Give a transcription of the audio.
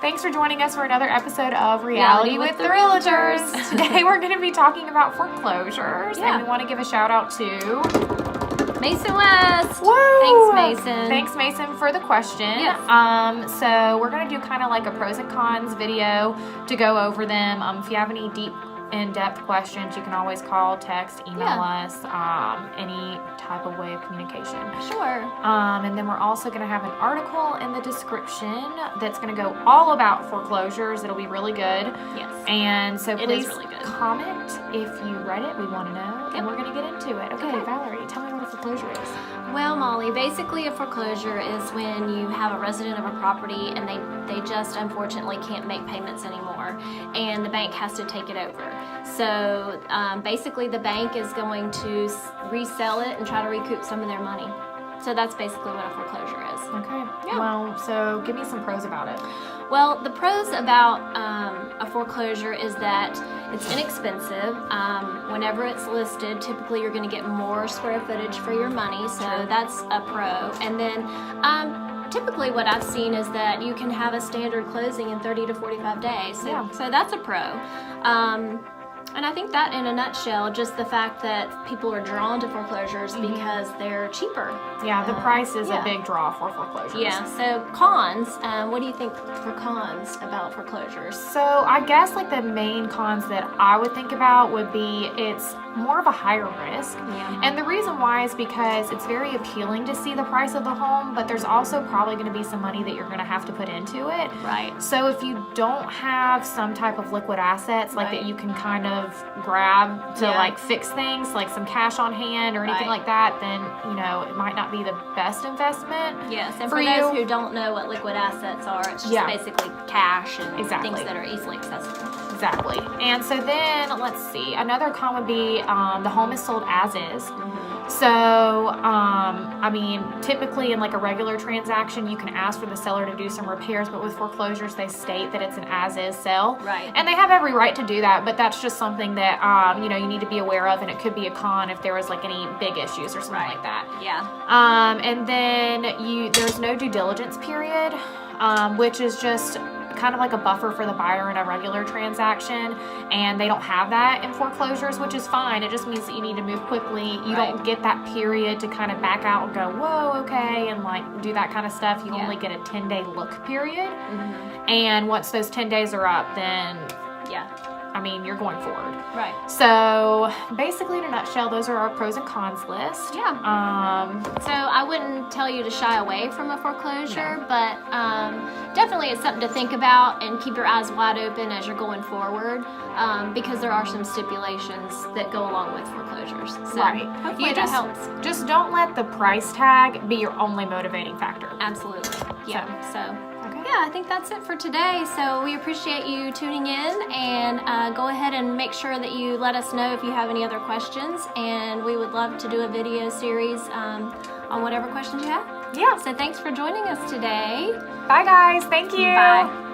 thanks for joining us for another episode of Reality with the Realtors. Today we're going to be talking about foreclosures, and we want to give a shout out to Mason West. Woo! Thanks, Mason. Thanks, Mason, for the question. Yes. So we're going to do kind of like a pros and cons video to go over them. If you have any deep, in-depth questions, you can always call, text, email us, any type of way of communication. Sure. And then we're also going to have an article in the description that's going to go all about foreclosures. It'll be really good. Yes. And so please really good. comment if you read it. We want to know. And we're going to get into it. Okay, Valerie, tell me what a foreclosure is. Well, Molly, basically a foreclosure is when you have a resident of a property and they just unfortunately can't make payments anymore, and the bank has to take it over. So basically the bank is going to resell it and try to recoup some of their money. So that's basically what a foreclosure is. Okay. Yeah. Well, so give me some pros about it. Well, the pros about a foreclosure is that it's inexpensive. Whenever it's listed, typically you're going to get more square footage for your money, so that's a pro. And then typically what I've seen is that you can have a standard closing in 30 to 45 days, so that's a pro. And I think that in a nutshell, just the fact that people are drawn to foreclosures because they're cheaper. Yeah, the price is a big draw for foreclosures. Yeah, so cons, what do you think for cons about foreclosures? So I guess like the main cons that I would think about would be it's more of a higher risk. Yeah. And the reason why is because it's very appealing to see the price of the home, but there's also probably going to be some money that you're going to have to put into it. Right. So if you don't have some type of liquid assets like that you can kind of grab to like fix things, like some cash on hand or anything like that, then it might not be the best investment. Yes, and for those who don't know what liquid assets are, it's just basically cash and things that are easily accessible. Exactly. And so then let's see, another con would be the home is sold as is. So I mean, typically in like a regular transaction you can ask for the seller to do some repairs, but with foreclosures they state that it's an as-is sale. Right. And they have every right to do that, but that's just something that you need to be aware of, and it could be a con if there was like any big issues or something like that. Yeah. And then there's no due diligence period, which is just kind of like a buffer for the buyer in a regular transaction, and they don't have that in foreclosures, which is fine. It just means that you need to move quickly. You don't get that period to kind of back out and go, whoa, okay, and like do that kind of stuff. You only get a 10-day look period, and once those 10 days are up, then I mean, you're going forward. Right. So basically, in a nutshell, those are our pros and cons list. Yeah. So I wouldn't tell you to shy away from a foreclosure, but definitely it's something to think about and keep your eyes wide open as you're going forward, because there are some stipulations that go along with foreclosures. So hopefully that helps. Just don't let the price tag be your only motivating factor. Absolutely. Yeah. So yeah, I think that's it for today. So we appreciate you tuning in, and go ahead and make sure that you let us know if you have any other questions, and we would love to do a video series on whatever questions you have. Yeah. So thanks for joining us today. Bye guys. Thank you. Bye.